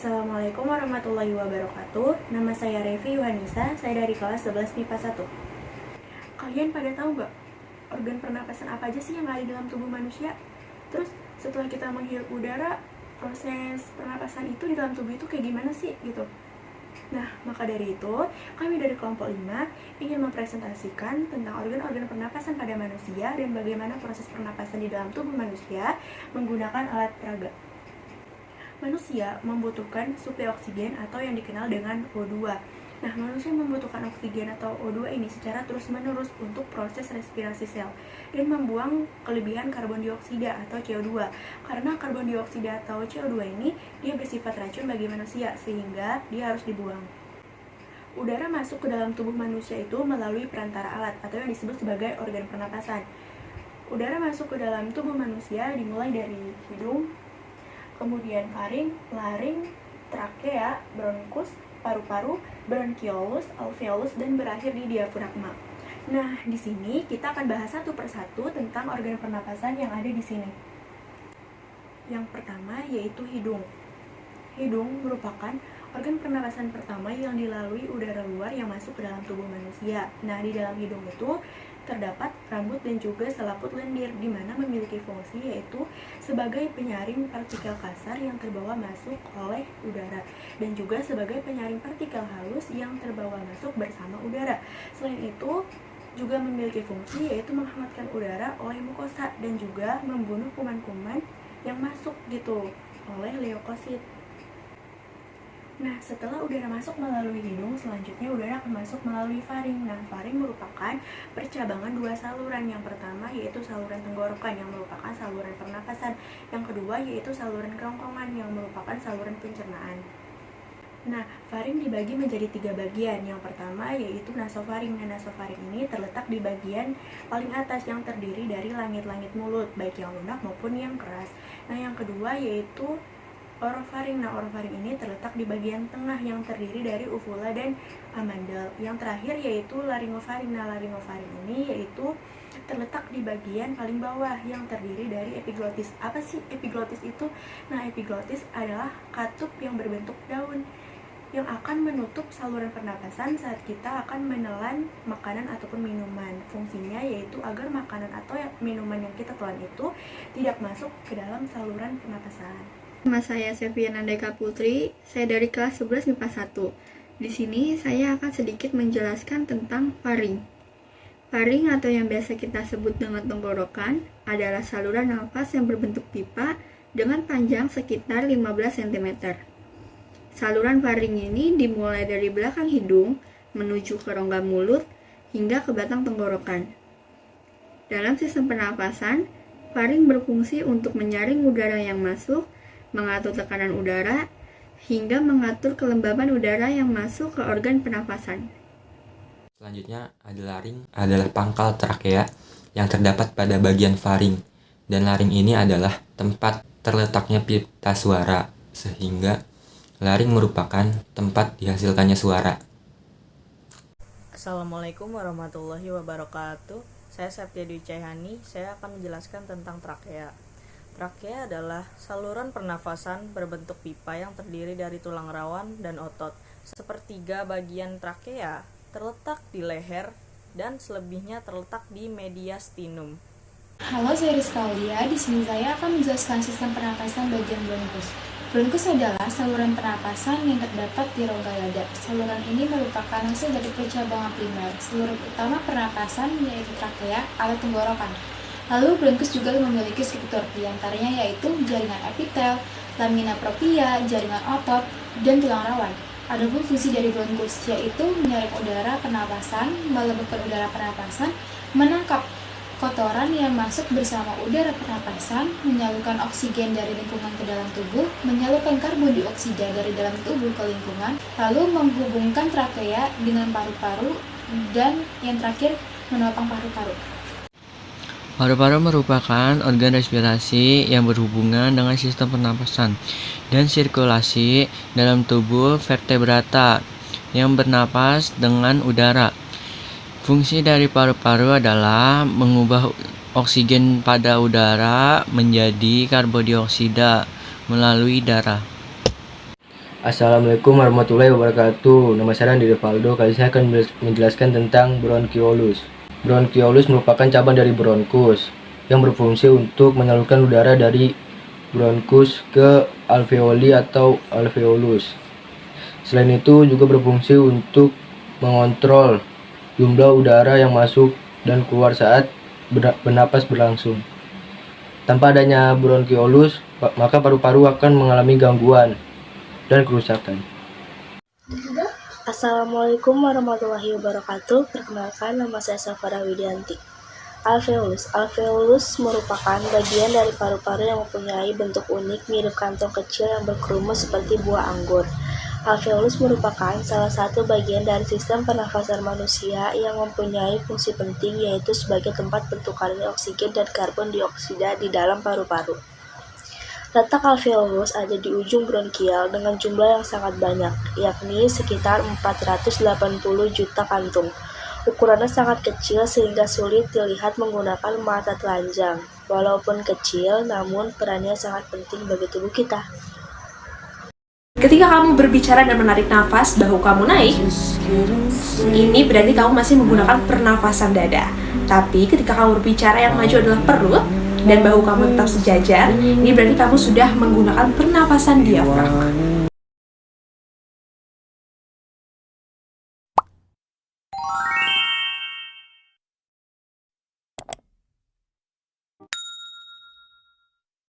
Assalamualaikum warahmatullahi wabarakatuh. Nama saya Revi Yohanisa, saya dari kelas 11 MIPA 1. Kalian pada tahu nggak organ pernapasan apa aja sih yang ada di dalam tubuh manusia? Terus setelah kita menghirup udara, proses pernapasan itu di dalam tubuh itu kayak gimana sih gitu? Nah, maka dari itu, kami dari kelompok 5 ingin mempresentasikan tentang organ-organ pernapasan pada manusia dan bagaimana proses pernapasan di dalam tubuh manusia menggunakan alat peraga. Manusia membutuhkan suplai oksigen atau yang dikenal dengan O2. Nah, manusia membutuhkan oksigen atau O2 ini secara terus-menerus untuk proses respirasi sel dan membuang kelebihan karbon dioksida atau CO2. Karena karbon dioksida atau CO2 ini dia bersifat racun bagi manusia sehingga dia harus dibuang. Udara masuk ke dalam tubuh manusia itu melalui perantara alat atau yang disebut sebagai organ pernapasan. Udara masuk ke dalam tubuh manusia dimulai dari hidung, kemudian faring, laring, trakea, bronkus, paru-paru, bronkiolus, alveolus, dan berakhir di diafragma. Nah, di sini kita akan bahas satu persatu tentang organ pernapasan yang ada di sini. Yang pertama yaitu hidung. Hidung merupakan organ pernapasan pertama yang dilalui udara luar yang masuk ke dalam tubuh manusia. Nah, di dalam hidung itu terdapat rambut dan juga selaput lendir, di mana memiliki fungsi yaitu sebagai penyaring partikel kasar yang terbawa masuk oleh udara dan juga sebagai penyaring partikel halus yang terbawa masuk bersama udara. Selain itu juga memiliki fungsi yaitu menghangatkan udara oleh mukosa dan juga membunuh kuman-kuman yang masuk gitu oleh leukosit. Nah, setelah udara masuk melalui hidung, selanjutnya udara akan masuk melalui faring. Nah, faring merupakan percabangan dua saluran. Yang pertama yaitu saluran tenggorokan yang merupakan saluran pernapasan. Yang kedua yaitu saluran kerongkongan yang merupakan saluran pencernaan. Nah, faring dibagi menjadi 3 bagian. Yang pertama yaitu nasofaring. Nah, nasofaring ini terletak di bagian paling atas yang terdiri dari langit-langit mulut, baik yang lunak maupun yang keras. Nah, yang kedua yaitu orofaring. Nah, orofaring ini terletak di bagian tengah yang terdiri dari uvula dan amandel. Yang terakhir yaitu laringofaring. Nah, laringofaring ini yaitu terletak di bagian paling bawah yang terdiri dari epiglotis. Apa sih epiglotis itu? Nah, epiglotis adalah katup yang berbentuk daun yang akan menutup saluran pernapasan saat kita akan menelan makanan ataupun minuman. Fungsinya yaitu agar makanan atau minuman yang kita telan itu tidak masuk ke dalam saluran pernapasan. Nama saya Seviana Deka Putri, saya dari kelas 11 MIPA 1. Di sini saya akan sedikit menjelaskan tentang faring. Faring atau yang biasa kita sebut dengan tenggorokan adalah saluran nafas yang berbentuk pipa dengan panjang sekitar 15 cm. Saluran faring ini dimulai dari belakang hidung menuju ke rongga mulut hingga ke batang tenggorokan. Dalam sistem pernapasan, faring berfungsi untuk menyaring udara yang masuk, mengatur tekanan udara, hingga mengatur kelembaban udara yang masuk ke organ pernapasan. Selanjutnya laring adalah pangkal trakea yang terdapat pada bagian faring, dan laring ini adalah tempat terletaknya pita suara, sehingga laring merupakan tempat dihasilkannya suara. Assalamualaikum warahmatullahi wabarakatuh. Saya Septia Dwi Cahyani, saya akan menjelaskan tentang trakea. Trakea adalah saluran pernafasan berbentuk pipa yang terdiri dari tulang rawan dan otot. Sepertiga bagian trakea terletak di leher dan selebihnya terletak di mediastinum. Halo, saya Rizka Aulia. Di sini saya akan menjelaskan sistem pernapasan bagian bronkus. Bronkus adalah saluran pernapasan yang terdapat di rongga dada. Saluran ini merupakan hasil dari percabangan primer. Saluran utama pernapasan yaitu trakea atau tenggorokan. Lalu bronkus juga memiliki struktur, diantaranya yaitu jaringan epitel, lamina propria, jaringan otot, dan tulang rawan. Adapun fungsi dari bronkus yaitu menyaring udara pernapasan, melembutkan udara pernapasan, menangkap kotoran yang masuk bersama udara pernapasan, menyalurkan oksigen dari lingkungan ke dalam tubuh, menyalurkan karbon dioksida dari dalam tubuh ke lingkungan, lalu menghubungkan trakea dengan paru-paru, dan yang terakhir menopang paru-paru. Paru-paru merupakan organ respirasi yang berhubungan dengan sistem pernapasan dan sirkulasi dalam tubuh vertebrata yang bernapas dengan udara. Fungsi dari paru-paru adalah mengubah oksigen pada udara menjadi karbon dioksida melalui darah. Assalamualaikum warahmatullahi wabarakatuh. Nama saya Randi Rivaldo. Kali saya akan menjelaskan tentang bronkiolus. Bronkiolus merupakan cabang dari bronkus yang berfungsi untuk menyalurkan udara dari bronkus ke alveoli atau alveolus. Selain itu juga berfungsi untuk mengontrol jumlah udara yang masuk dan keluar saat bernapas berlangsung. Tanpa adanya bronkiolus, maka paru-paru akan mengalami gangguan dan kerusakan. Assalamualaikum warahmatullahi wabarakatuh. Perkenalkan, nama saya Safara Widianti. Alveolus merupakan bagian dari paru-paru yang mempunyai bentuk unik mirip kantong kecil yang berkerumus seperti buah anggur. Alveolus merupakan salah satu bagian dari sistem pernafasan manusia yang mempunyai fungsi penting, yaitu sebagai tempat pertukaran oksigen dan karbon dioksida di dalam paru-paru. Letak alveolus ada di ujung bronkial dengan jumlah yang sangat banyak, yakni sekitar 480 juta kantung. Ukurannya sangat kecil sehingga sulit dilihat menggunakan mata telanjang. Walaupun kecil, namun perannya sangat penting bagi tubuh kita. Ketika kamu berbicara dan menarik nafas, bahu kamu naik, ini berarti kamu masih menggunakan pernafasan dada. Tapi ketika kamu berbicara yang maju adalah perut, dan bahu kamu tetap sejajar, ini berarti kamu sudah menggunakan pernafasan diafragma.